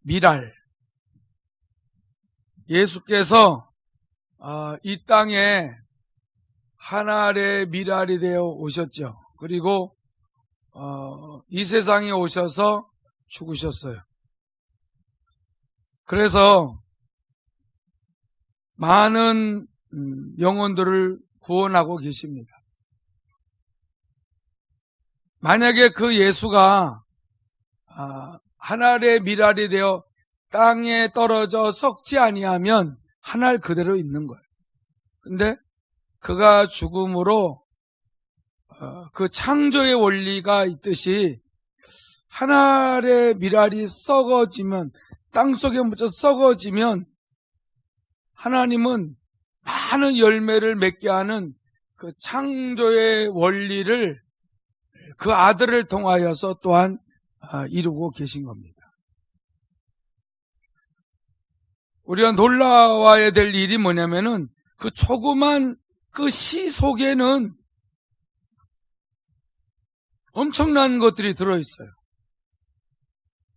미랄. 예수께서 이 땅에 한 알의 미랄이 되어 오셨죠. 그리고 이 세상에 오셔서 죽으셨어요. 그래서 많은 영혼들을 구원하고 계십니다. 만약에 그 예수가 한 알의 미랄이 되어 땅에 떨어져 썩지 아니하면 한 알 그대로 있는 거예요. 근데 그가 죽음으로 그 창조의 원리가 있듯이 한 알의 미랄이 썩어지면, 땅속에 묻혀 썩어지면 하나님은 많은 열매를 맺게 하는 그 창조의 원리를 그 아들을 통하여서 또한 이루고 계신 겁니다. 우리가 놀라워야 될 일이 뭐냐면은 그 조그만 그 씨 속에는 엄청난 것들이 들어있어요.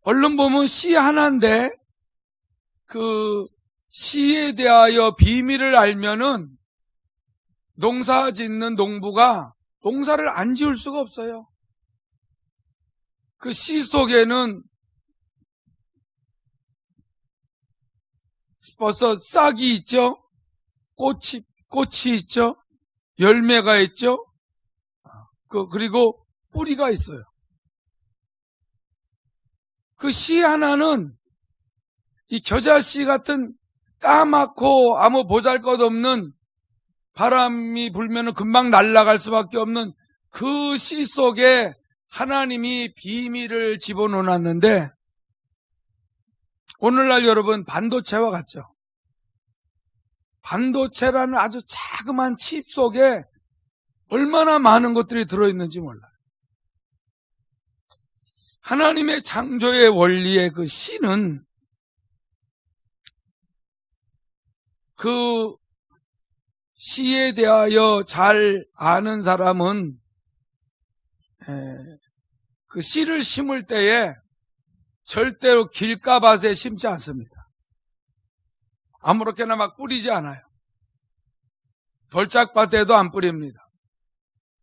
얼른 보면 씨 하나인데 그 씨에 대하여 비밀을 알면은 농사 짓는 농부가 농사를 안 지을 수가 없어요. 그 씨 속에는 벌써 싹이 있죠. 꽃이 있죠. 열매가 있죠. 그리고 뿌리가 있어요. 그 씨 하나는 이 겨자씨 같은 까맣고 아무 보잘것없는, 바람이 불면 금방 날아갈 수밖에 없는 그 씨 속에 하나님이 비밀을 집어넣어놨는데, 오늘날 여러분 반도체와 같죠. 반도체라는 아주 자그마한 칩 속에 얼마나 많은 것들이 들어있는지 몰라요. 하나님의 창조의 원리의 그 씨는 그 씨에 대하여 잘 아는 사람은 그 씨를 심을 때에 절대로 길가밭에 심지 않습니다. 아무렇게나 막 뿌리지 않아요. 돌짝밭에도 안 뿌립니다.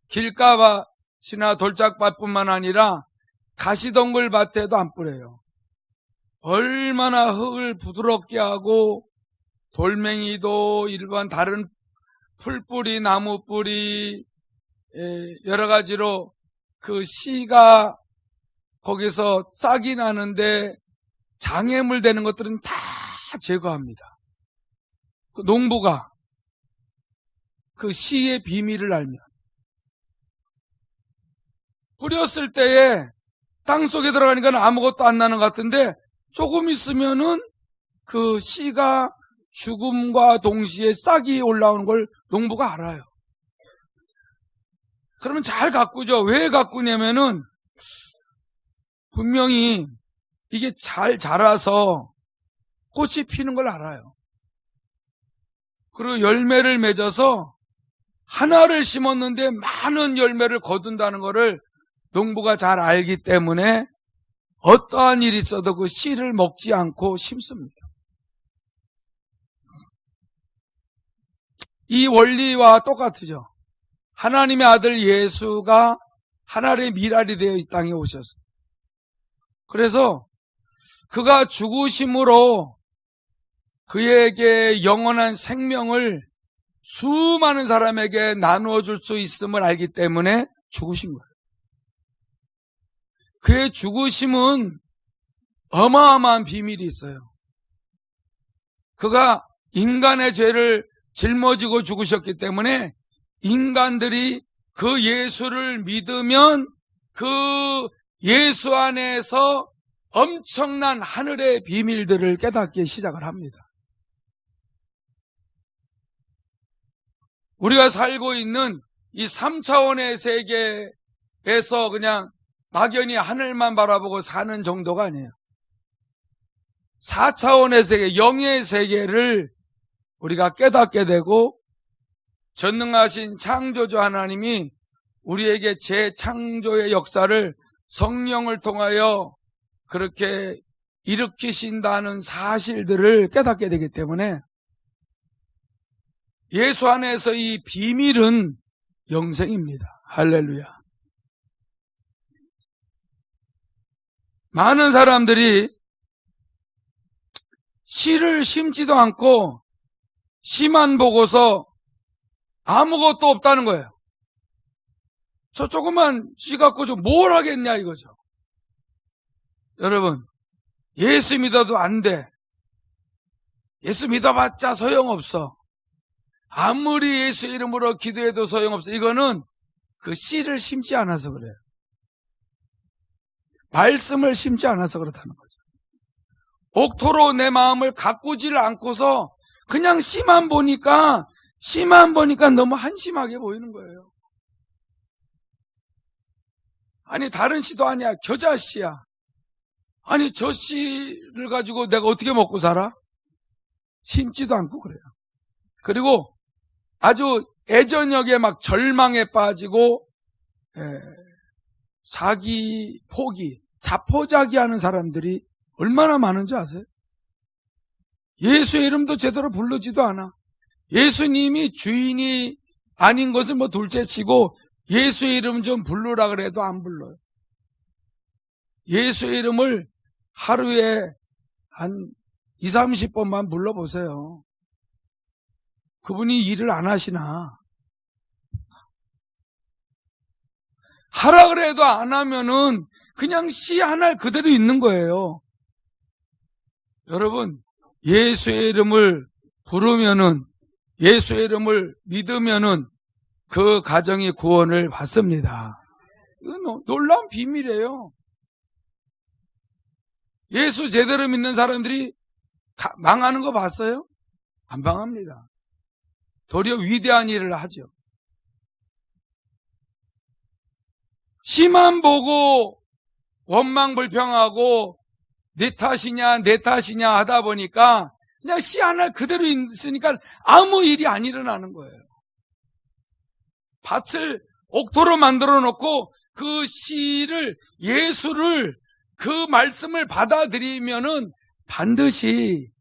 길가밭이나 돌짝밭뿐만 아니라 가시덩굴 밭에도 안 뿌려요. 얼마나 흙을 부드럽게 하고 돌멩이도 일반 다른 풀뿌리, 나무뿌리 여러 가지로 그 씨가 거기서 싹이 나는데 장애물 되는 것들은 다 제거합니다. 그 농부가 그 씨의 비밀을 알면 뿌렸을 때에 땅속에 들어가니까 아무것도 안 나는 것 같은데 조금 있으면은 그 씨가 죽음과 동시에 싹이 올라오는 걸 농부가 알아요. 그러면 잘 가꾸죠. 왜 가꾸냐면은 분명히 이게 잘 자라서 꽃이 피는 걸 알아요. 그리고 열매를 맺어서 하나를 심었는데 많은 열매를 거둔다는 것을 농부가 잘 알기 때문에 어떠한 일이 있어도 그 씨를 먹지 않고 심습니다. 이 원리와 똑같으죠. 하나님의 아들 예수가 하나님의 미랄이 되어 이 땅에 오셨어요. 그래서 그가 죽으심으로 그에게 영원한 생명을 수많은 사람에게 나누어 줄 수 있음을 알기 때문에 죽으신 거예요. 그의 죽으심은 어마어마한 비밀이 있어요. 그가 인간의 죄를 짊어지고 죽으셨기 때문에 인간들이 그 예수를 믿으면 그 예수 안에서 엄청난 하늘의 비밀들을 깨닫기 시작을 합니다. 우리가 살고 있는 이 3차원의 세계에서 그냥 막연히 하늘만 바라보고 사는 정도가 아니에요. 4차원의 세계, 영의 세계를 우리가 깨닫게 되고 전능하신 창조주 하나님이 우리에게 재창조의 역사를 성령을 통하여 그렇게 일으키신다는 사실들을 깨닫게 되기 때문에 예수 안에서 이 비밀은 영생입니다. 할렐루야. 많은 사람들이 씨를 심지도 않고 씨만 보고서 아무것도 없다는 거예요. 저 조그만 씨 갖고 뭘 하겠냐 이거죠. 여러분, 예수 믿어도 안 돼. 예수 믿어봤자 소용없어. 아무리 예수 이름으로 기도해도 소용없어. 이거는 그 씨를 심지 않아서 그래요. 말씀을 심지 않아서 그렇다는 거죠. 옥토로 내 마음을 가꾸지를 않고서 그냥 씨만 보니까 너무 한심하게 보이는 거예요. 아니 다른 씨도 아니야. 겨자 씨야. 아니 저 씨를 가지고 내가 어떻게 먹고 살아? 심지도 않고 그래요. 그리고 아주 애저녁에 막 절망에 빠지고 자기 포기, 자포자기하는 사람들이 얼마나 많은지 아세요? 예수의 이름도 제대로 부르지도 않아. 예수님이 주인이 아닌 것을 뭐 둘째치고 예수의 이름 좀 부르라 그래도 안 불러요. 예수의 이름을 하루에 한 20-30번만 불러보세요. 그분이 일을 안 하시나? 하라 그래도 안 하면은 그냥 씨 하나 그대로 있는 거예요. 여러분, 예수의 이름을 부르면은, 예수의 이름을 믿으면은 그 가정이 구원을 받습니다. 이건 놀라운 비밀이에요. 예수 제대로 믿는 사람들이 망하는 거 봤어요? 안 망합니다. 도리어 위대한 일을 하죠. 씨만 보고 원망불평하고 내 탓이냐 하다 보니까 그냥 씨 하나 그대로 있으니까 아무 일이 안 일어나는 거예요. 밭을 옥토로 만들어 놓고 그 씨를, 예수를, 그 말씀을 받아들이면은 반드시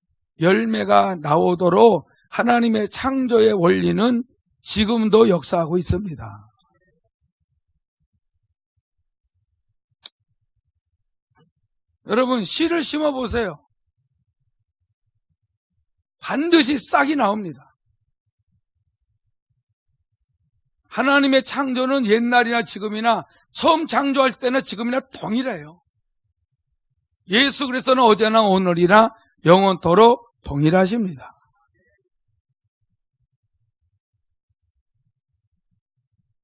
열매가 나오도록 하나님의 창조의 원리는 지금도 역사하고 있습니다. 여러분, 씨를 심어보세요. 반드시 싹이 나옵니다. 하나님의 창조는 옛날이나 지금이나 처음 창조할 때나 지금이나 동일해요. 예수 그리스도는 어제나 오늘이나 영원토록 동일하십니다.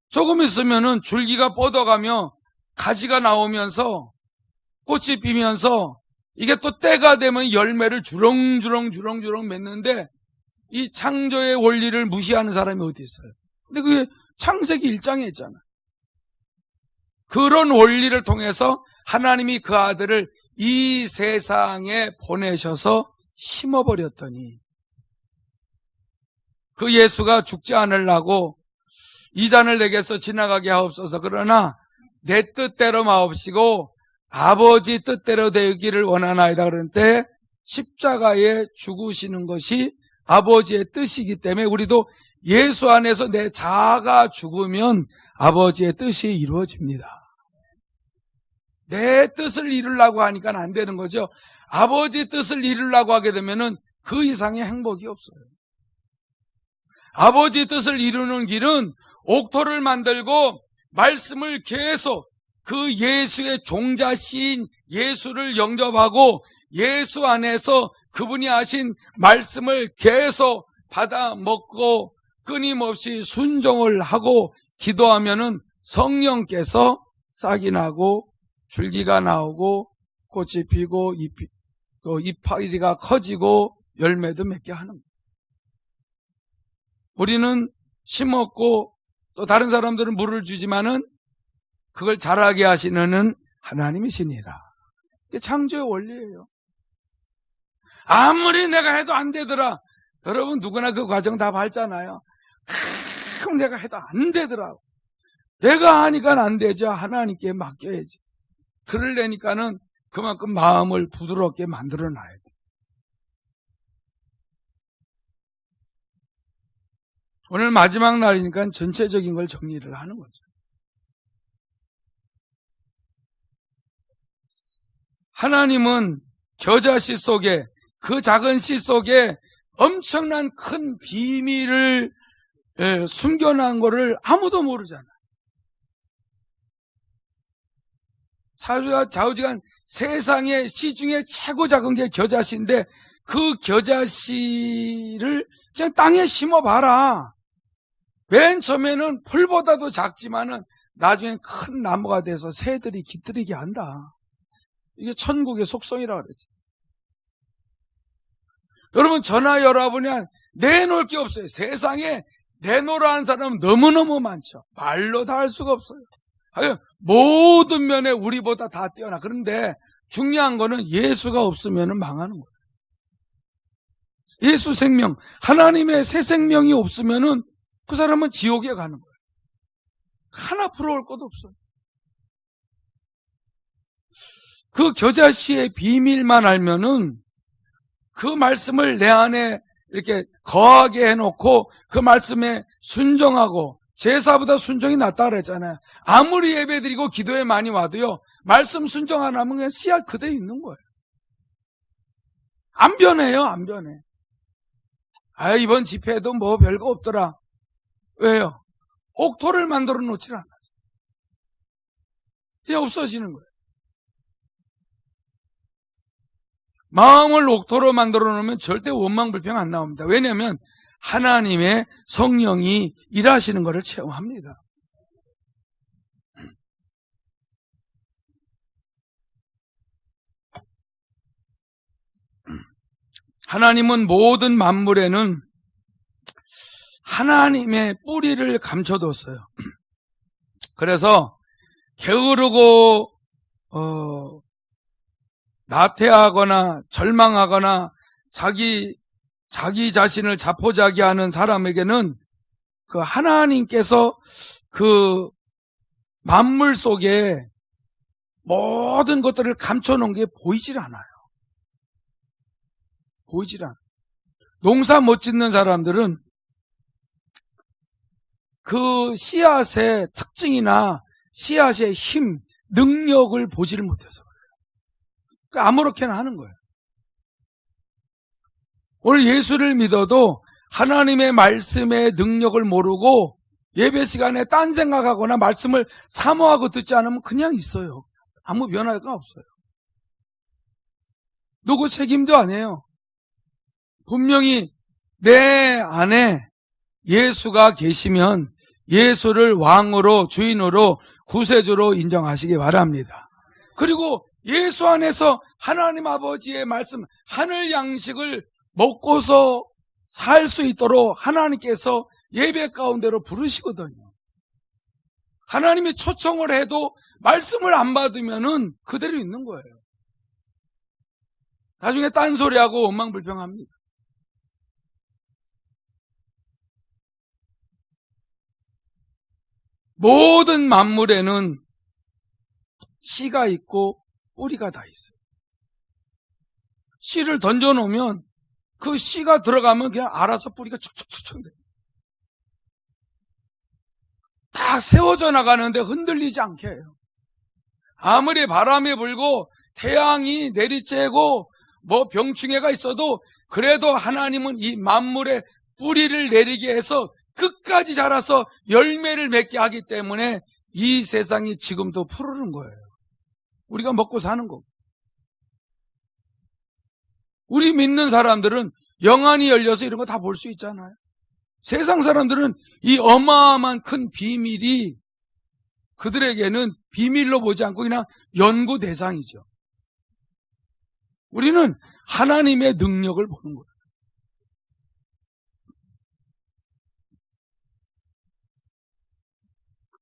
조금 있으면은 줄기가 뻗어가며 가지가 나오면서 꽃이 피면서 이게 또 때가 되면 열매를 주렁주렁 맺는데 이 창조의 원리를 무시하는 사람이 어디 있어요? 근데 그게 창세기 1장에 있잖아요. 그런 원리를 통해서 하나님이 그 아들을 이 세상에 보내셔서 심어버렸더니 그 예수가 죽지 않으려고 이 잔을 내게서 지나가게 하옵소서. 그러나 내 뜻대로 마옵시고 아버지 뜻대로 되기를 원하나이다. 그럴 때 십자가에 죽으시는 것이 아버지의 뜻이기 때문에 우리도 예수 안에서 내 자아가 죽으면 아버지의 뜻이 이루어집니다. 내 뜻을 이루려고 하니까 안 되는 거죠. 아버지 뜻을 이루려고 하게 되면은 그 이상의 행복이 없어요. 아버지 뜻을 이루는 길은 옥토를 만들고 말씀을 계속 그 예수의 종자신 예수를 영접하고 예수 안에서 그분이 하신 말씀을 계속 받아 먹고 끊임없이 순종을 하고 기도하면은 성령께서 싹이 나고 줄기가 나오고 꽃이 피고 또 이파리가 커지고 열매도 맺게 하는 거예요. 우리는 심었고 또 다른 사람들은 물을 주지만은 그걸 자라게 하시는 하나님이시니라. 이게 창조의 원리예요. 아무리 내가 해도 안 되더라. 여러분 누구나 그 과정 다 밟잖아요. 그럼 내가 해도 안 되더라고. 내가 하니까 안 되죠. 하나님께 맡겨야지. 그러려니까는 그만큼 마음을 부드럽게 만들어 놔야 돼. 오늘 마지막 날이니까 전체적인 걸 정리를 하는 거죠. 하나님은 겨자씨 속에, 그 작은 씨 속에 엄청난 큰 비밀을 숨겨놓은 거를 아무도 모르잖아. 좌우지간 세상의 씨 중에 최고 작은 게 겨자씨인데 그 겨자씨를 그냥 땅에 심어봐라. 맨 처음에는 풀보다도 작지만은 나중엔 큰 나무가 돼서 새들이 깃들이게 한다. 이게 천국의 속성이라고 그러지. 여러분, 저나 여러분이 내놓을 게 없어요. 세상에 내놓으라 한 사람은 너무너무 많죠. 말로 다 할 수가 없어요. 모든 면에 우리보다 다 뛰어나. 그런데 중요한 거는 예수가 없으면 망하는 거예요. 예수 생명, 하나님의 새 생명이 없으면 그 사람은 지옥에 가는 거예요. 하나 풀어올 것도 없어요. 그 겨자씨의 비밀만 알면은 그 말씀을 내 안에 이렇게 거하게 해놓고 그 말씀에 순종하고, 제사보다 순종이 낫다 그랬잖아요. 아무리 예배드리고 기도에 많이 와도요, 말씀 순종 안 하면 그냥 씨앗 그대로 있는 거예요. 안 변해요, 안 변해. 이번 집회도 뭐 별거 없더라. 왜요? 옥토를 만들어 놓질 않았어요. 그냥 없어지는 거예요. 마음을 옥토로 만들어 놓으면 절대 원망불평 안 나옵니다. 왜냐하면 하나님의 성령이 일하시는 것을 체험합니다. 하나님은 모든 만물에는 하나님의 뿌리를 감춰뒀어요. 그래서 게으르고 나태하거나 절망하거나 자기 자신을 자포자기하는 사람에게는 그 하나님께서 그 만물 속에 모든 것들을 감춰놓은 게 보이질 않아요. 보이질 않아요. 농사 못 짓는 사람들은 그 씨앗의 특징이나 씨앗의 힘, 능력을 보지를 못해서 그래요. 아무렇게나 하는 거예요. 오늘 예수를 믿어도 하나님의 말씀의 능력을 모르고 예배 시간에 딴 생각하거나 말씀을 사모하고 듣지 않으면 그냥 있어요. 아무 변화가 없어요. 누구 책임도 아니에요. 분명히 내 안에 예수가 계시면 예수를 왕으로, 주인으로, 구세주로 인정하시기 바랍니다. 그리고 예수 안에서 하나님 아버지의 말씀, 하늘 양식을 먹고서 살 수 있도록 하나님께서 예배 가운데로 부르시거든요. 하나님이 초청을 해도 말씀을 안 받으면은 그대로 있는 거예요. 나중에 딴소리하고 원망불평합니다. 모든 만물에는 씨가 있고 뿌리가 다 있어요. 씨를 던져놓으면 그 씨가 들어가면 그냥 알아서 뿌리가 축축축축 돼요. 다 세워져 나가는데 흔들리지 않게 해요. 아무리 바람이 불고 태양이 내리쬐고 뭐 병충해가 있어도 그래도 하나님은 이 만물에 뿌리를 내리게 해서 끝까지 자라서 열매를 맺게 하기 때문에 이 세상이 지금도 푸르른 거예요. 우리가 먹고 사는 거고. 우리 믿는 사람들은 영안이 열려서 이런 거 다 볼 수 있잖아요. 세상 사람들은 이 어마어마한 큰 비밀이 그들에게는 비밀로 보지 않고 그냥 연구 대상이죠. 우리는 하나님의 능력을 보는 거예요.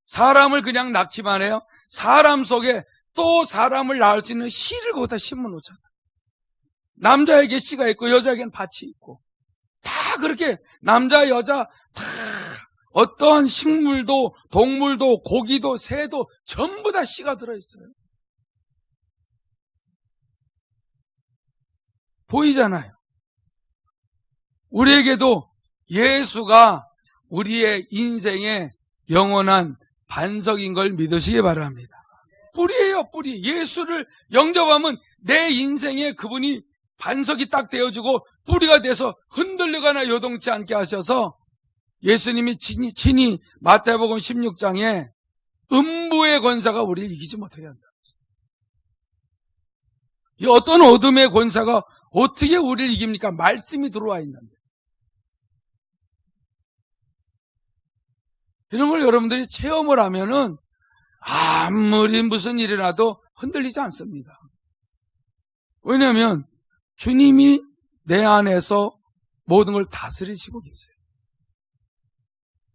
사람을 그냥 낳기만 해요. 사람 속에 또 사람을 낳을 수 있는 씨를 거기다 심어 놓잖아요. 남자에게 씨가 있고 여자에게는 밭이 있고 다 그렇게 남자 여자 다 어떠한 식물도 동물도 고기도 새도 전부 다 씨가 들어있어요. 보이잖아요. 우리에게도 예수가 우리의 인생의 영원한 반석인 걸 믿으시기 바랍니다. 뿌리예요, 뿌리. 예수를 영접하면 내 인생에 그분이 반석이 딱 되어주고 뿌리가 돼서 흔들리거나 요동치 않게 하셔서 예수님이 친히 마태복음 16장에 음부의 권사가 우리를 이기지 못하게 한다. 이 어떤 어둠의 권사가 어떻게 우리를 이깁니까? 말씀이 들어와 있는데. 이런 걸 여러분들이 체험을 하면은 아무리 무슨 일이 나도 흔들리지 않습니다. 왜냐하면 주님이 내 안에서 모든 걸 다스리시고 계세요.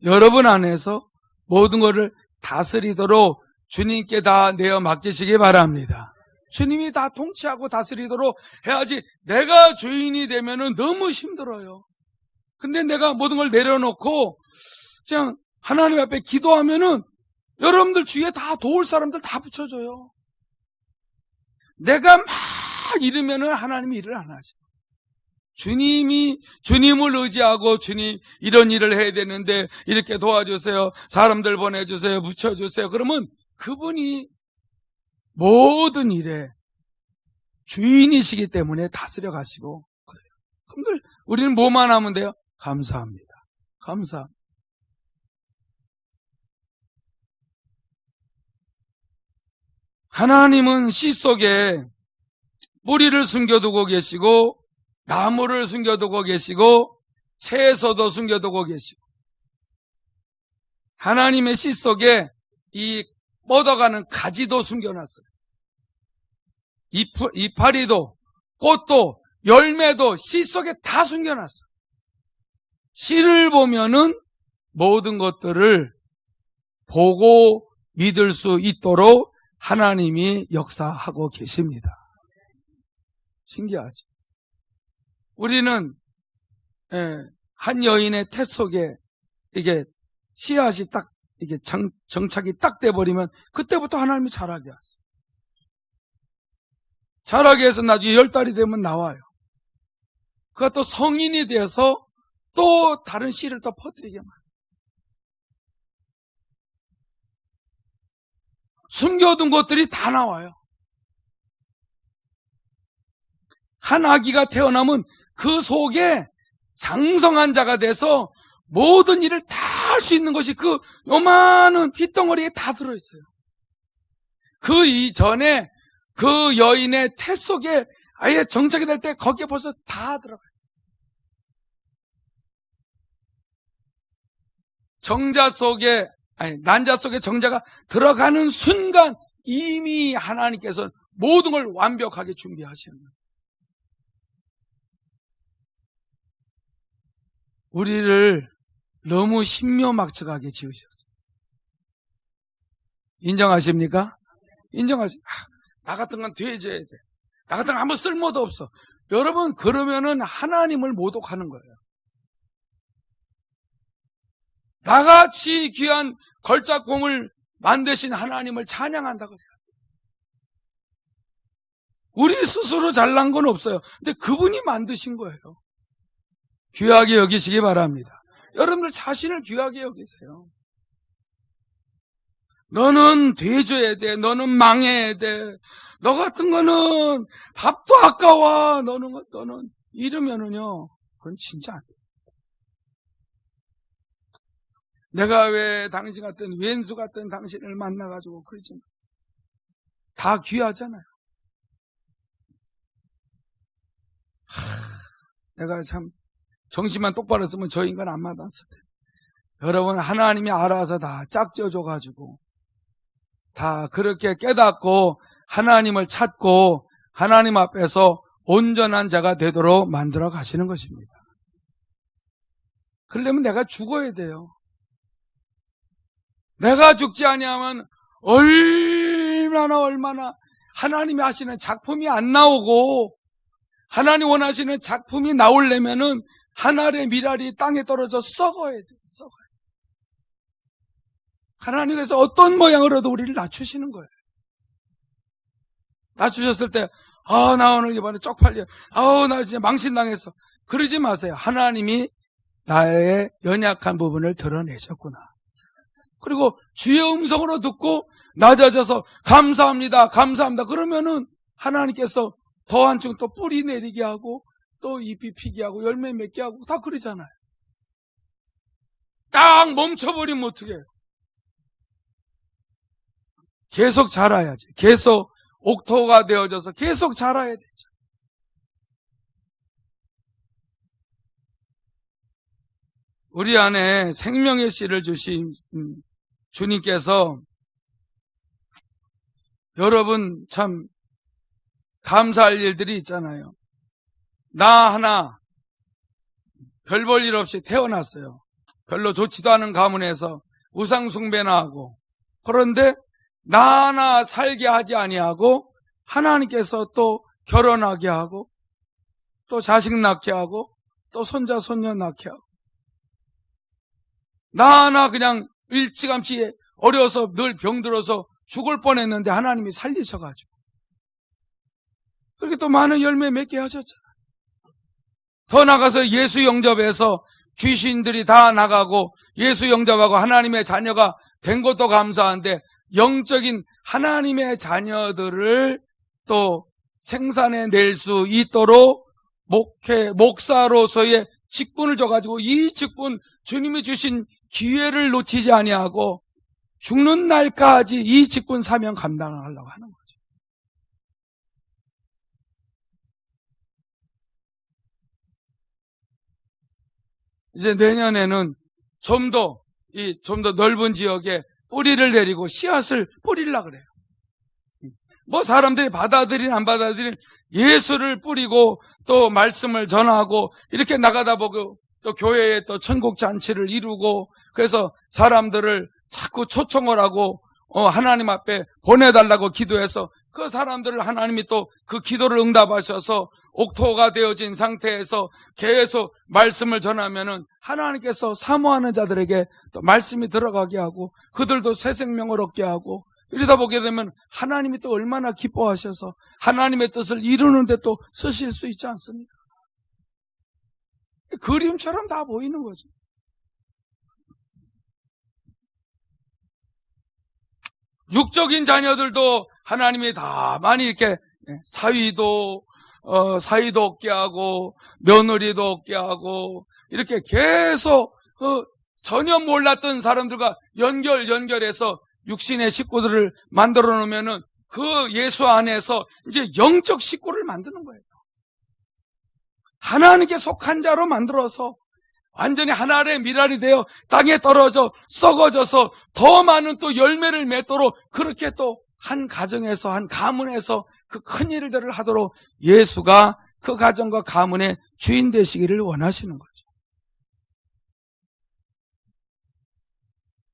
여러분 안에서 모든 것을 다스리도록 주님께 다 내어 맡기시기 바랍니다. 주님이 다 통치하고 다스리도록 해야지. 내가 주인이 되면은 너무 힘들어요. 근데 내가 모든 걸 내려놓고 그냥 하나님 앞에 기도하면은 여러분들 주위에 다 도울 사람들 다 붙여줘요. 내가 막 이러면은 하나님이 일을 안 하죠. 주님을 의지하고 주님 이런 일을 해야 되는데 이렇게 도와주세요. 사람들 보내주세요. 붙여주세요. 그러면 그분이 모든 일에 주인이시기 때문에 다스려 가시고 그래요. 그럼 우리는 뭐만 하면 돼요? 감사합니다. 감사합니다. 하나님은 씨 속에 뿌리를 숨겨두고 계시고 나무를 숨겨두고 계시고 채소도 숨겨두고 계시고 하나님의 씨 속에 이 뻗어가는 가지도 숨겨놨어요. 이파리도 꽃도 열매도 씨 속에 다 숨겨놨어요. 씨를 보면은 모든 것들을 보고 믿을 수 있도록 하나님이 역사하고 계십니다. 신기하죠? 우리는 한 여인의 태 속에 이게 씨앗이 딱 이게 정착이 딱 돼버리면 그때부터 하나님이 자라게 하세요. 자라게 해서 나중에 10달이 되면 나와요. 그가 또 성인이 되어서 또 다른 씨를 또 퍼뜨리게 만들어요. 숨겨둔 것들이 다 나와요. 한 아기가 태어나면 그 속에 장성한 자가 돼서 모든 일을 다 할 수 있는 것이 그 요만한 핏덩어리에 다 들어있어요. 그 이전에 그 여인의 태 속에 아예 정착이 될 때 거기에 벌써 다 들어가요. 난자 속에 정자가 들어가는 순간 이미 하나님께서 모든 걸 완벽하게 준비하시는 거예요. 우리를 너무 신묘막측하게 지으셨어요. 인정하십니까? 나 같은 건 돼줘야 돼. 나 같은 건 아무 쓸모도 없어. 여러분, 그러면은 하나님을 모독하는 거예요. 나같이 귀한 걸작공을 만드신 하나님을 찬양한다 그래요. 우리 스스로 잘난 건 없어요. 근데 그분이 만드신 거예요. 귀하게 여기시기 바랍니다. 여러분들 자신을 귀하게 여기세요. 너는 돼줘야 돼. 너는 망해야 돼. 너 같은 거는 밥도 아까워. 너는 이러면은요, 그건 진짜 안 돼. 내가 왜 당신 같은 왼수 같은 당신을 만나가지고 그러지? 다 귀하잖아요. 내가 참 정신만 똑바로 쓰면 저 인간 안 만났을 때. 여러분, 하나님이 알아서 다 짝지어줘가지고 다 그렇게 깨닫고 하나님을 찾고 하나님 앞에서 온전한 자가 되도록 만들어 가시는 것입니다. 그러려면 내가 죽어야 돼요. 내가 죽지 아니하면 얼마나 하나님이 하시는 작품이 안 나오고 하나님 원하시는 작품이 나오려면은 한 알의 밀알이 땅에 떨어져 썩어야 돼요. 썩어야 돼요. 하나님께서 어떤 모양으로도 우리를 낮추시는 거예요. 낮추셨을 때 나 오늘 이번에 쪽팔려. 나 진짜 망신당했어. 그러지 마세요. 하나님이 나의 연약한 부분을 드러내셨구나. 그리고 주의 음성으로 듣고 낮아져서 감사합니다, 감사합니다. 그러면은 하나님께서 더 한층 또 뿌리 내리게 하고 또 잎이 피게 하고 열매 맺게 하고 다 그러잖아요. 딱 멈춰버리면 어떡해. 계속 자라야지. 계속 옥토가 되어져서 계속 자라야 되죠. 우리 안에 생명의 씨를 주신 주님께서 여러분 참 감사할 일들이 있잖아요. 나 하나 별 볼 일 없이 태어났어요. 별로 좋지도 않은 가문에서 우상 숭배나 하고, 그런데 나 하나 살게 하지 아니하고 하나님께서 또 결혼하게 하고 또 자식 낳게 하고 또 손자 손녀 낳게 하고, 나 하나 그냥 일찌감치 어려서 늘 병들어서 죽을 뻔했는데 하나님이 살리셔가지고 그렇게 또 많은 열매 맺게 하셨잖아요. 더 나가서 예수 영접해서 귀신들이 다 나가고 예수 영접하고 하나님의 자녀가 된 것도 감사한데, 영적인 하나님의 자녀들을 또 생산해낼 수 있도록 목사로서의 직분을 줘가지고 이 직분, 주님이 주신 기회를 놓치지 아니하고 죽는 날까지 이 직분 사명 감당을 하려고 하는 거죠. 이제 내년에는 좀 더 넓은 지역에 뿌리를 내리고 씨앗을 뿌리려고 그래요. 뭐 사람들이 받아들인 안 받아들인 예수를 뿌리고 또 말씀을 전하고 이렇게 나가다 보고 또 교회에 또 천국 잔치를 이루고, 그래서 사람들을 자꾸 초청을 하고 하나님 앞에 보내달라고 기도해서 그 사람들을 하나님이 또 그 기도를 응답하셔서 옥토가 되어진 상태에서 계속 말씀을 전하면은 하나님께서 사모하는 자들에게 또 말씀이 들어가게 하고 그들도 새 생명을 얻게 하고, 이러다 보게 되면 하나님이 또 얼마나 기뻐하셔서 하나님의 뜻을 이루는데 또 쓰실 수 있지 않습니까? 그림처럼 다 보이는 거죠. 육적인 자녀들도 하나님이 다 많이 이렇게 사위도 얻게 하고 며느리도 얻게 하고 이렇게 계속 전혀 몰랐던 사람들과 연결해서 육신의 식구들을 만들어 놓으면은 그 예수 안에서 이제 영적 식구를 만드는 거예요. 하나님께 속한 자로 만들어서 완전히 하나의 미랄이 되어 땅에 떨어져 썩어져서 더 많은 또 열매를 맺도록, 그렇게 또 한 가정에서 한 가문에서 그 큰 일들을 하도록 예수가 그 가정과 가문의 주인 되시기를 원하시는 거죠.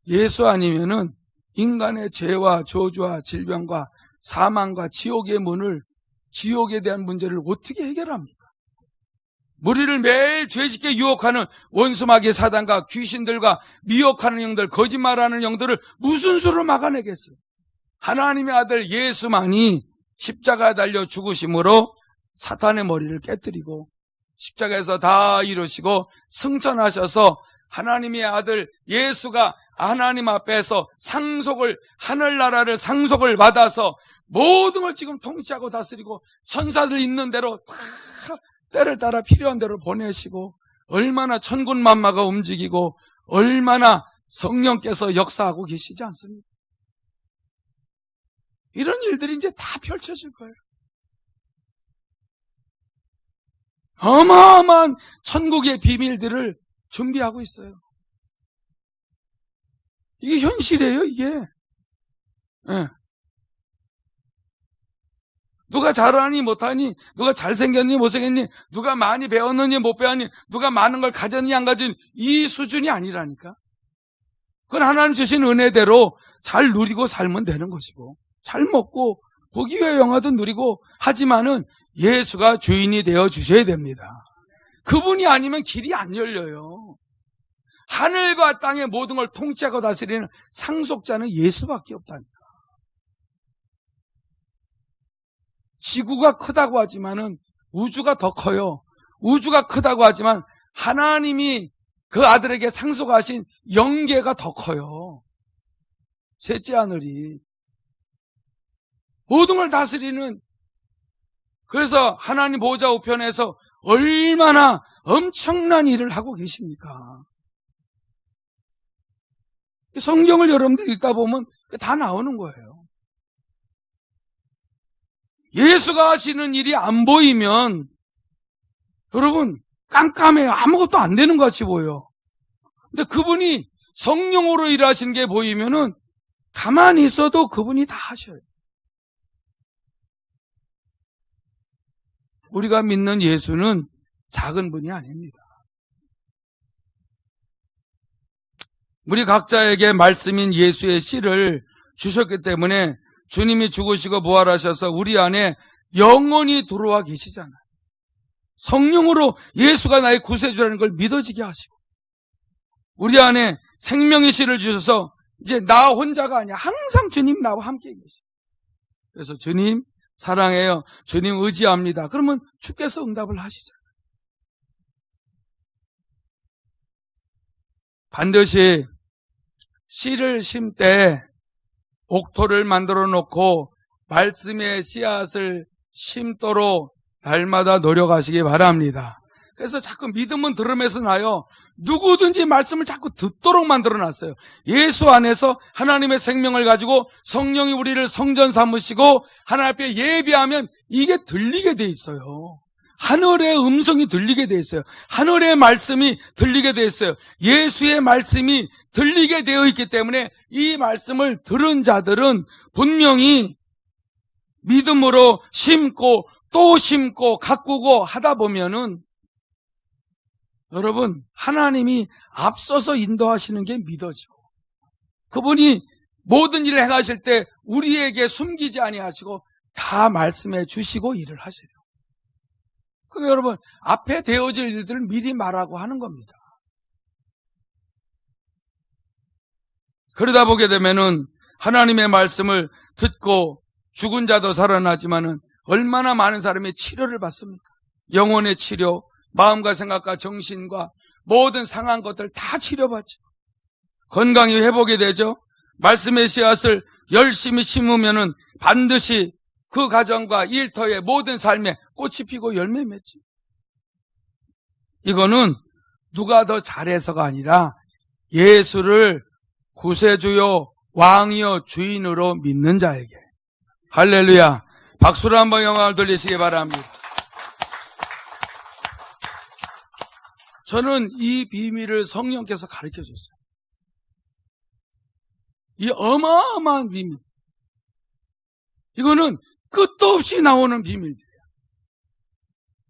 예수 아니면은 인간의 죄와 저주와 질병과 사망과 지옥의 문을, 지옥에 대한 문제를 어떻게 해결합니까? 우리를 매일 죄짓게 유혹하는 원수마귀 사단과 귀신들과 미혹하는 영들, 거짓말하는 영들을 무슨 수로 막아내겠어요? 하나님의 아들 예수만이 십자가에 달려 죽으심으로 사탄의 머리를 깨뜨리고 십자가에서 다 이루시고 승천하셔서 하나님의 아들 예수가 하나님 앞에서 하늘나라를 상속을 받아서 모든 걸 지금 통치하고 다스리고 천사들 있는 대로 다 때를 따라 필요한 대로 보내시고, 얼마나 천군만마가 움직이고 얼마나 성령께서 역사하고 계시지 않습니까? 이런 일들이 이제 다 펼쳐질 거예요. 어마어마한 천국의 비밀들을 준비하고 있어요. 이게 현실이에요, 이게. 네. 누가 잘하니 못하니, 누가 잘생겼니 못생겼니, 누가 많이 배웠느니 못 배웠니, 누가 많은 걸 가졌니 안 가졌니, 이 수준이 아니라니까. 그건 하나님 주신 은혜대로 잘 누리고 살면 되는 것이고, 잘 먹고 고기와 영화도 누리고 하지만은 예수가 주인이 되어 주셔야 됩니다. 그분이 아니면 길이 안 열려요. 하늘과 땅의 모든 걸 통치하고 다스리는 상속자는 예수밖에 없다니까. 지구가 크다고 하지만은 우주가 더 커요. 우주가 크다고 하지만 하나님이 그 아들에게 상속하신 영계가 더 커요. 셋째 하늘이. 모든 걸 다스리는, 그래서 하나님 보좌 우편에서 얼마나 엄청난 일을 하고 계십니까? 성경을 여러분들 읽다 보면 다 나오는 거예요. 예수가 하시는 일이 안 보이면 여러분 깜깜해요. 아무것도 안 되는 것 같이 보여. 근데 그분이 성령으로 일하시는 게 보이면은 가만히 있어도 그분이 다 하셔요. 우리가 믿는 예수는 작은 분이 아닙니다. 우리 각자에게 말씀인 예수의 씨를 주셨기 때문에 주님이 죽으시고 부활하셔서 우리 안에 영원히 들어와 계시잖아요. 성령으로 예수가 나의 구세주라는 걸 믿어지게 하시고 우리 안에 생명의 씨를 주셔서 이제 나 혼자가 아니야. 항상 주님 나와 함께 계세요. 그래서 주님 사랑해요. 주님 의지합니다. 그러면 주께서 응답을 하시잖아요. 반드시 씨를 심때 옥토를 만들어 놓고 말씀의 씨앗을 심도록 날마다 노력하시기 바랍니다. 그래서 자꾸 믿음은 들음에서 나요. 누구든지 말씀을 자꾸 듣도록 만들어 놨어요. 예수 안에서 하나님의 생명을 가지고 성령이 우리를 성전 삼으시고 하나님 앞에 예배하면 이게 들리게 돼 있어요. 하늘의 음성이 들리게 돼 있어요. 하늘의 말씀이 들리게 돼 있어요. 예수의 말씀이 들리게 되어 있기 때문에 이 말씀을 들은 자들은 분명히 믿음으로 심고 또 심고 가꾸고 하다 보면은 여러분 하나님이 앞서서 인도하시는 게 믿어지고 그분이 모든 일을 행하실 때 우리에게 숨기지 아니하시고 다 말씀해 주시고 일을 하세요. 그럼 여러분 앞에 되어질 일들을 미리 말하고 하는 겁니다. 그러다 보게 되면은 하나님의 말씀을 듣고 죽은 자도 살아나지만은 얼마나 많은 사람이 치료를 받습니까? 영혼의 치료, 마음과 생각과 정신과 모든 상한 것들 다 치료받죠. 건강이 회복이 되죠. 말씀의 씨앗을 열심히 심으면은 반드시 그 가정과 일터의 모든 삶에 꽃이 피고 열매 맺지. 이거는 누가 더 잘해서가 아니라 예수를 구세주요 왕이요 주인으로 믿는 자에게. 할렐루야. 박수로 한번 영광을 돌리시기 바랍니다. 저는 이 비밀을 성령께서 가르쳐 줬어요. 이 어마어마한 비밀. 이거는 끝도 없이 나오는 비밀이에요.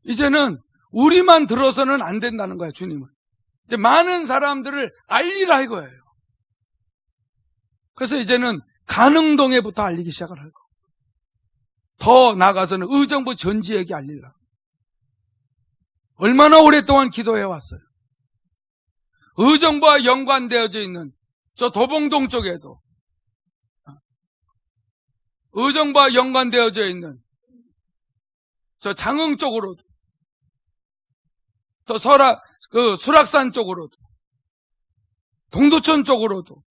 이제는 우리만 들어서는 안 된다는 거예요, 주님은. 이제 많은 사람들을 알리라 이거예요. 그래서 이제는 가능동에부터 알리기 시작을 하고 더 나아가서는 의정부 전지에게 알리라. 얼마나 오랫동안 기도해 왔어요. 의정부와 연관되어져 있는 저 도봉동 쪽에도 의정부와 연관되어져 있는 저 장흥 쪽으로도 또 수락산 쪽으로도 동두천 쪽으로도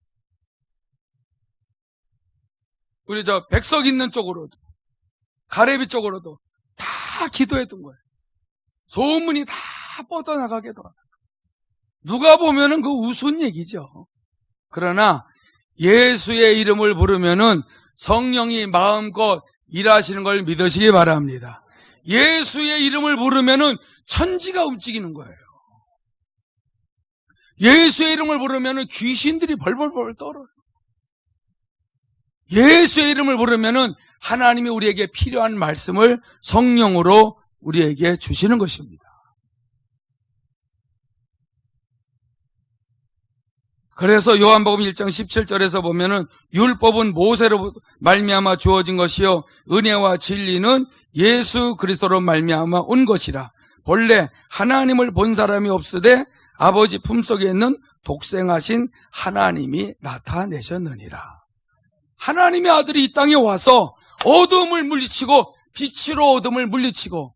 우리 저 백석 있는 쪽으로도 가래비 쪽으로도 다 기도했던 거예요. 소문이 다 뻗어나가게도 누가 보면은 그 우스운 얘기죠. 그러나 예수의 이름을 부르면은 성령이 마음껏 일하시는 걸 믿으시기 바랍니다. 예수의 이름을 부르면은 천지가 움직이는 거예요. 예수의 이름을 부르면은 귀신들이 벌벌벌 떨어요. 예수의 이름을 부르면은 하나님이 우리에게 필요한 말씀을 성령으로 우리에게 주시는 것입니다. 그래서 요한복음 1장 17절에서 보면은 율법은 모세로 말미암아 주어진 것이요 은혜와 진리는 예수 그리스도로 말미암아 온 것이라. 본래 하나님을 본 사람이 없으되 아버지 품속에 있는 독생하신 하나님이 나타내셨느니라. 하나님의 아들이 이 땅에 와서 어둠을 물리치고 빛으로 어둠을 물리치고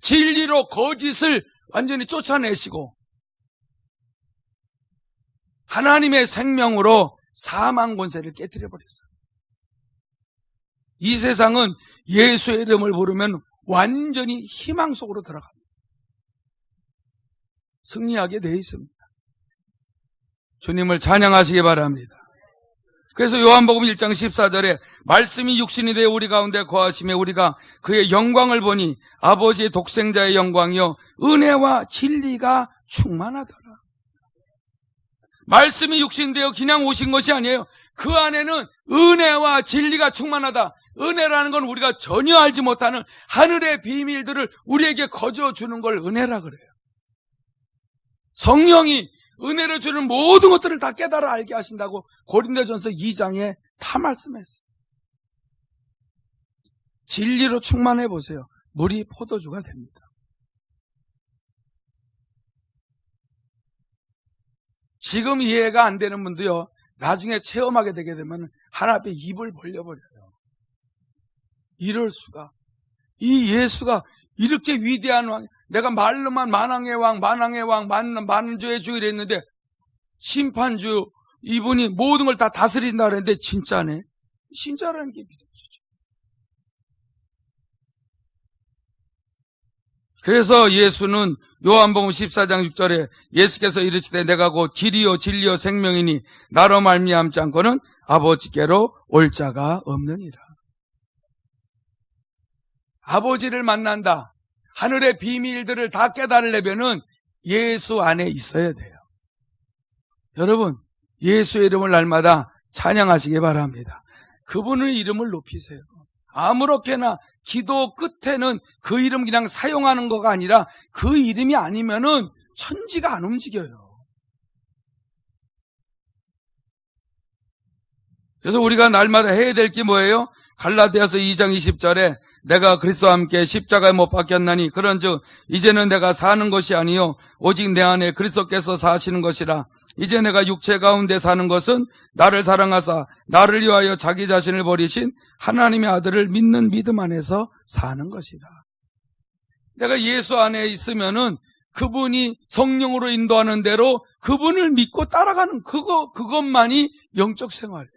진리로 거짓을 완전히 쫓아내시고 하나님의 생명으로 사망 권세를 깨뜨려 버렸어요. 이 세상은 예수의 이름을 부르면 완전히 희망 속으로 들어갑니다. 승리하게 되어 있습니다. 주님을 찬양하시기 바랍니다. 그래서 요한복음 1장 14절에 말씀이 육신이 되어 우리 가운데 거하심에 우리가 그의 영광을 보니 아버지의 독생자의 영광이요 은혜와 진리가 충만하더라. 말씀이 육신 되어 그냥 오신 것이 아니에요. 그 안에는 은혜와 진리가 충만하다. 은혜라는 건 우리가 전혀 알지 못하는 하늘의 비밀들을 우리에게 거저 주는 걸 은혜라 그래요. 성령이 은혜를 주는 모든 것들을 다 깨달아 알게 하신다고 고린도전서 2장에 다 말씀했어요. 진리로 충만해 보세요. 물이 포도주가 됩니다. 지금 이해가 안 되는 분도요, 나중에 체험하게 되게 되면 하나님 앞에 입을 벌려버려요. 이럴 수가. 이 예수가 이렇게 위대한 왕, 내가 말로만 만왕의 왕, 만왕의 왕, 만주의 주 이랬는데 심판주 이분이 모든 걸 다 다스린다 그랬는데 진짜네. 진짜라는 게 믿어지죠. 그래서 예수는 요한복음 14장 6절에 예수께서 이르시되 내가 곧 길이요 진리요 생명이니 나로 말미암지 않고는 아버지께로 올 자가 없느니라. 아버지를 만난다. 하늘의 비밀들을 다 깨달으려면은 예수 안에 있어야 돼요. 여러분, 예수의 이름을 날마다 찬양하시기 바랍니다. 그분의 이름을 높이세요. 아무렇게나 기도 끝에는 그 이름 그냥 사용하는 거가 아니라 그 이름이 아니면은 천지가 안 움직여요. 그래서 우리가 날마다 해야 될 게 뭐예요? 갈라디아서 2장 20절에 내가 그리스도와 함께 십자가에 못 박혔나니 그런즉 이제는 내가 사는 것이 아니요 오직 내 안에 그리스도께서 사시는 것이라. 이제 내가 육체 가운데 사는 것은 나를 사랑하사 나를 위하여 자기 자신을 버리신 하나님의 아들을 믿는 믿음 안에서 사는 것이라. 내가 예수 안에 있으면은 그분이 성령으로 인도하는 대로 그분을 믿고 따라가는 그것만이 영적 생활이에요.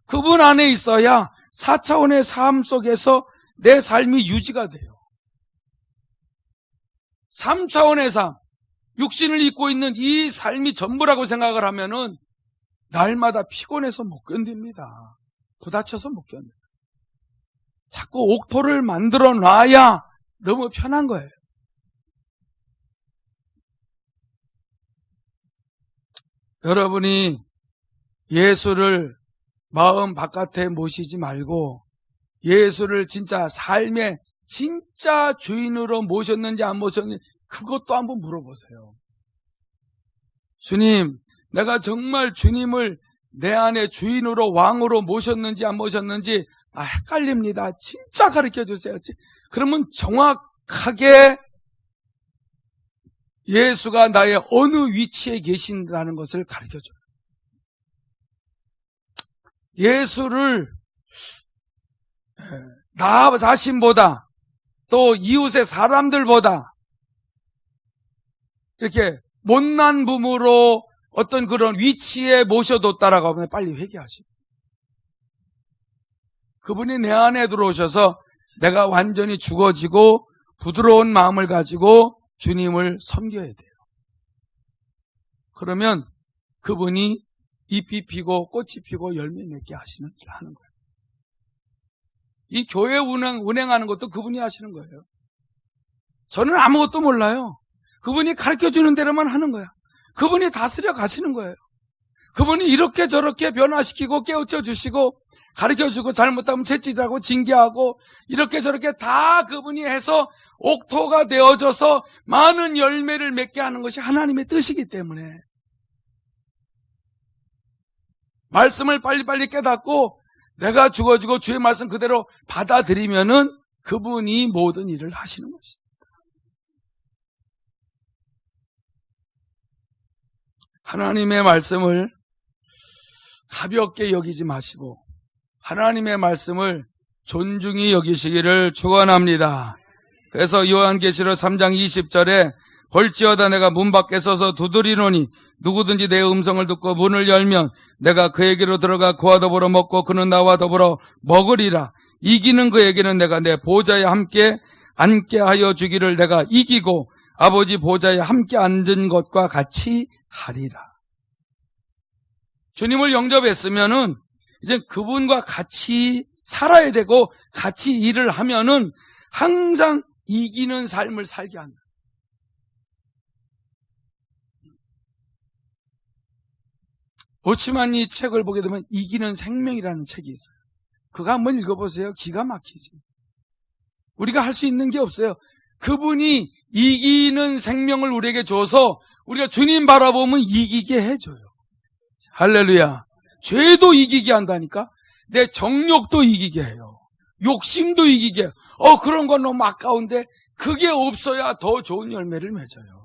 그분 안에 있어야 4차원의 삶 속에서 내 삶이 유지가 돼요. 3차원의 삶, 육신을 입고 있는 이 삶이 전부라고 생각을 하면은 날마다 피곤해서 못 견딥니다. 부딪혀서 못 견뎌요. 자꾸 옥토를 만들어 놔야 너무 편한 거예요. 여러분이 예수를 마음 바깥에 모시지 말고 예수를 진짜 삶의 진짜 주인으로 모셨는지 안 모셨는지 그것도 한번 물어보세요. 주님, 내가 정말 주님을 내 안에 주인으로 왕으로 모셨는지 안 모셨는지 헷갈립니다. 진짜 가르쳐 주세요. 그러면 정확하게 예수가 나의 어느 위치에 계신다는 것을 가르쳐 줘요. 예수를 나 자신보다 또 이웃의 사람들보다 이렇게 못난 부모로 어떤 그런 위치에 모셔뒀다라고 하면 빨리 회개하시고 그분이 내 안에 들어오셔서 내가 완전히 죽어지고 부드러운 마음을 가지고 주님을 섬겨야 돼요. 그러면 그분이 잎이 피고 꽃이 피고 열매 맺게 하시는 일을 하는 거예요. 이 교회 운행하는 것도 그분이 하시는 거예요. 저는 아무것도 몰라요. 그분이 가르쳐주는 대로만 하는 거야. 그분이 다스려 가시는 거예요. 그분이 이렇게 저렇게 변화시키고 깨우쳐 주시고 가르쳐주고 잘못하면 채찍질하고 징계하고 이렇게 저렇게 다 그분이 해서 옥토가 되어져서 많은 열매를 맺게 하는 것이 하나님의 뜻이기 때문에 말씀을 빨리빨리 깨닫고 내가 죽어지고 주의 말씀 그대로 받아들이면은 그분이 모든 일을 하시는 것이다. 하나님의 말씀을 가볍게 여기지 마시고 하나님의 말씀을 존중히 여기시기를 축원합니다. 그래서 요한계시록 3장 20절에 볼지어다 내가 문 밖에 서서 두드리노니 누구든지 내 음성을 듣고 문을 열면 내가 그에게로 들어가 그와 더불어 먹고 그는 나와 더불어 먹으리라. 이기는 그에게는 내가 내 보좌에 함께 앉게 하여 주기를 내가 이기고 아버지 보좌에 함께 앉은 것과 같이 하리라. 주님을 영접했으면은 이제 그분과 같이 살아야 되고 같이 일을 하면은 항상 이기는 삶을 살게 한다. 오치만이 책을 보게 되면 이기는 생명이라는 책이 있어요. 그거 한번 읽어보세요. 기가 막히지. 우리가 할 수 있는 게 없어요. 그분이 이기는 생명을 우리에게 줘서 우리가 주님 바라보면 이기게 해줘요. 할렐루야. 죄도 이기게 한다니까. 내 정욕도 이기게 해요. 욕심도 이기게 해요. 그런 건 너무 아까운데 그게 없어야 더 좋은 열매를 맺어요.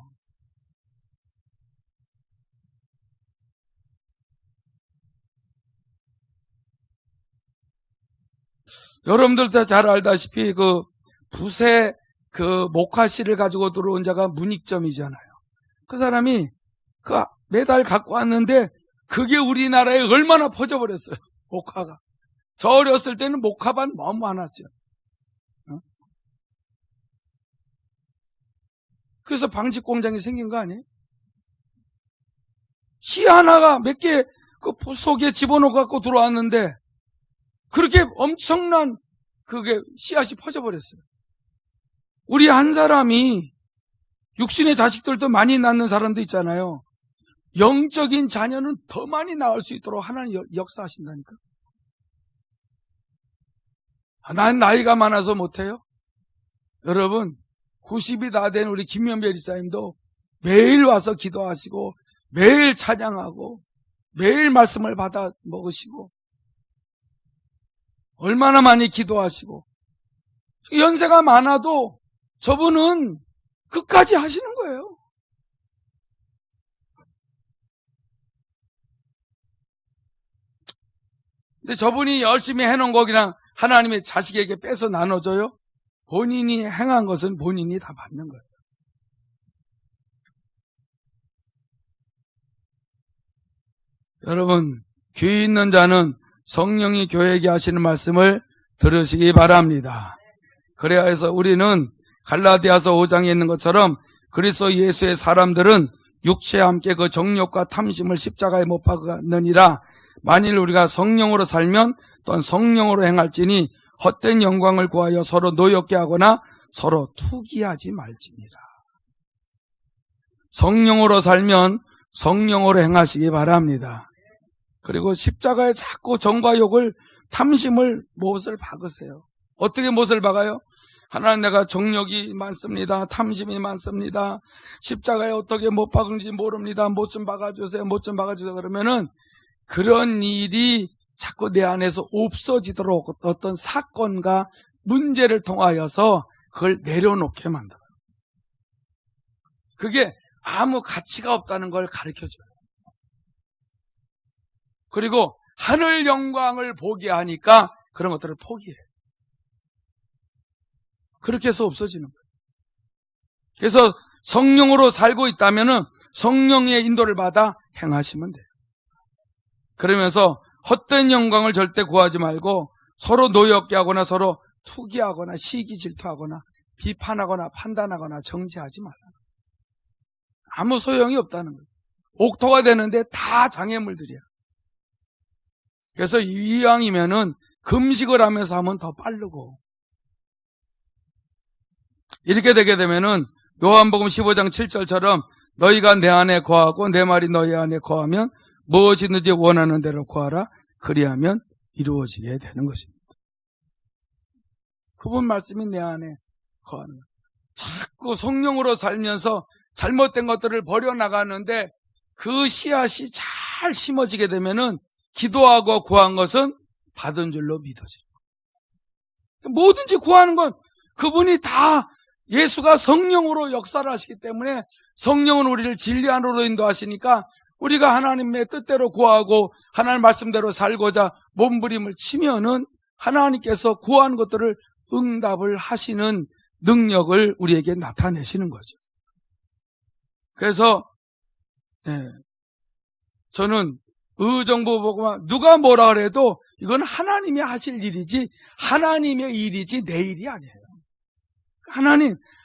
여러분들 다 잘 알다시피 그 붓에 그 목화씨를 가지고 들어온 자가 문익점이잖아요. 그 사람이 그 매달 갖고 왔는데 그게 우리나라에 얼마나 퍼져버렸어요. 목화가. 저 어렸을 때는 목화밭 너무 많았죠. 그래서 방직 공장이 생긴 거 아니에요? 씨 하나가 몇 개 그 붓 속에 집어넣고 갖고 들어왔는데 그렇게 엄청난 그게 씨앗이 퍼져버렸어요. 우리 한 사람이 육신의 자식들도 많이 낳는 사람도 있잖아요. 영적인 자녀는 더 많이 낳을 수 있도록 하나님 역사하신다니까. 난 나이가 많아서 못해요. 여러분 90이 다 된 우리 김연배 리사님도 매일 와서 기도하시고 매일 찬양하고 매일 말씀을 받아 먹으시고 얼마나 많이 기도하시고 연세가 많아도 저분은 끝까지 하시는 거예요. 근데 저분이 열심히 해놓은 거 그냥 하나님의 자식에게 뺏어 나눠줘요? 본인이 행한 것은 본인이 다 받는 거예요. 여러분, 귀 있는 자는 성령이 교회에게 하시는 말씀을 들으시기 바랍니다. 그래야 해서 우리는 갈라디아서 5장에 있는 것처럼 그리스도 예수의 사람들은 육체와 함께 그 정욕과 탐심을 십자가에 못 박느니라. 만일 우리가 성령으로 살면 또한 성령으로 행할지니 헛된 영광을 구하여 서로 노엽게 하거나 서로 투기하지 말지니라. 성령으로 살면 성령으로 행하시기 바랍니다. 그리고 십자가에 자꾸 정과 욕을 탐심을 못을 박으세요. 어떻게 못을 박아요? 하나님 내가 정욕이 많습니다. 탐심이 많습니다. 십자가에 어떻게 못 박은지 모릅니다. 못 좀 박아주세요. 못 좀 박아주세요. 그러면은 그런 일이 자꾸 내 안에서 없어지도록 어떤 사건과 문제를 통하여서 그걸 내려놓게 만들어요. 그게 아무 가치가 없다는 걸 가르쳐줘요. 그리고 하늘 영광을 보게 하니까 그런 것들을 포기해요. 그렇게 해서 없어지는 거예요. 그래서 성령으로 살고 있다면 성령의 인도를 받아 행하시면 돼요. 그러면서 헛된 영광을 절대 구하지 말고 서로 노엽게 하거나 서로 투기하거나 시기 질투하거나 비판하거나 판단하거나 정죄하지 말라. 아무 소용이 없다는 거예요. 옥토가 되는데 다 장애물들이야. 그래서 이왕이면은 금식을 하면서 하면 더 빠르고 이렇게 되게 되면은 요한복음 15장 7절처럼 너희가 내 안에 거하고 내 말이 너희 안에 거하면 무엇이든지 원하는 대로 구하라. 그리하면 이루어지게 되는 것입니다. 그분 말씀이 내 안에 거하는 거예요. 자꾸 성령으로 살면서 잘못된 것들을 버려나가는데 그 씨앗이 잘 심어지게 되면은 기도하고 구한 것은 받은 줄로 믿어져요. 뭐든지 구하는 건 그분이 다 예수가 성령으로 역사를 하시기 때문에 성령은 우리를 진리 안으로 인도하시니까 우리가 하나님의 뜻대로 구하고 하나님 말씀대로 살고자 몸부림을 치면은 하나님께서 구한 것들을 응답을 하시는 능력을 우리에게 나타내시는 거죠. 그래서 저는 의정부 보고 누가 뭐라 그래도 이건 하나님이 하실 일이지 하나님의 일이지 내 일이 아니에요.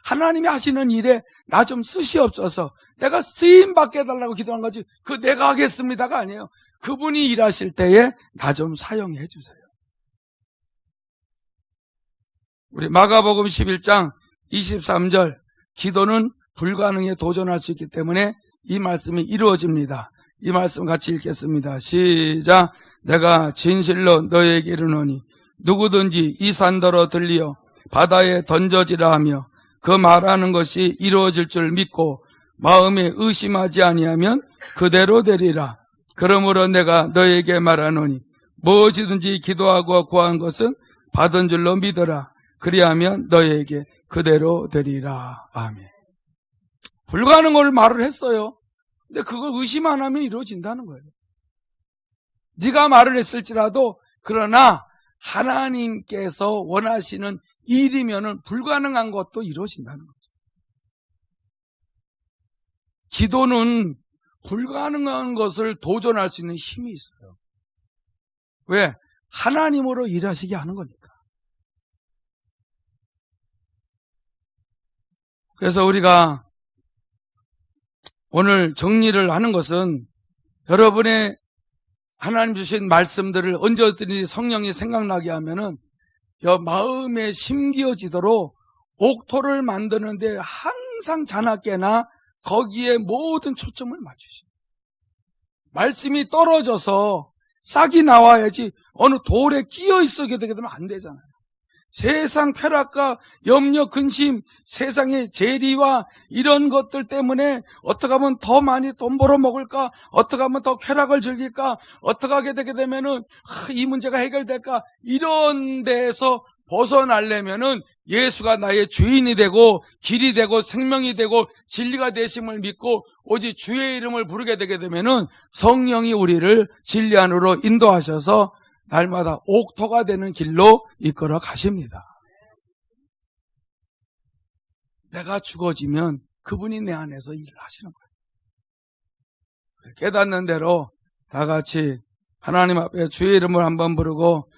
하나님이 하시는 일에 나 좀 쓰시옵소서. 내가 쓰임 받게 해달라고 기도한 거지 그 내가 하겠습니다가 아니에요. 그분이 일하실 때에 나 좀 사용해 주세요. 우리 마가복음 11장 23절 기도는 불가능에 도전할 수 있기 때문에 이 말씀이 이루어집니다. 이 말씀 같이 읽겠습니다. 시작. 내가 진실로 너에게 이르노니 누구든지 이 산더러 들리어 바다에 던져지라 하며 그 말하는 것이 이루어질 줄 믿고 마음에 의심하지 아니하면 그대로 되리라. 그러므로 내가 너에게 말하노니 무엇이든지 기도하고 구한 것은 받은 줄로 믿어라. 그리하면 너에게 그대로 되리라. 아멘. 불가능을 말을 했어요. 근데 그거 의심 안 하면 이루어진다는 거예요. 네가 말을 했을지라도 그러나 하나님께서 원하시는 일이면은 불가능한 것도 이루어진다는 거죠. 기도는 불가능한 것을 도전할 수 있는 힘이 있어요. 왜? 하나님으로 일하시게 하는 거니까. 그래서 우리가 오늘 정리를 하는 것은 여러분의 하나님 주신 말씀들을 언제든지 성령이 생각나게 하면은 마음에 심기어지도록 옥토를 만드는데 항상 자나깨나 거기에 모든 초점을 맞추십니다. 말씀이 떨어져서 싹이 나와야지 어느 돌에 끼어 있게 되면 안 되잖아요. 세상 쾌락과 염려, 근심, 세상의 재리와 이런 것들 때문에 어떻게 하면 더 많이 돈 벌어 먹을까? 어떻게 하면 더 쾌락을 즐길까? 어떻게 하게 되게 되면은 이 문제가 해결될까? 이런 데에서 벗어나려면은 예수가 나의 주인이 되고 길이 되고 생명이 되고 진리가 되심을 믿고 오직 주의 이름을 부르게 되게 되면은 성령이 우리를 진리 안으로 인도하셔서 날마다 옥토가 되는 길로 이끌어 가십니다. 내가 죽어지면 그분이 내 안에서 일을 하시는 거예요. 깨닫는 대로 다 같이 하나님 앞에 주의 이름을 한번 부르고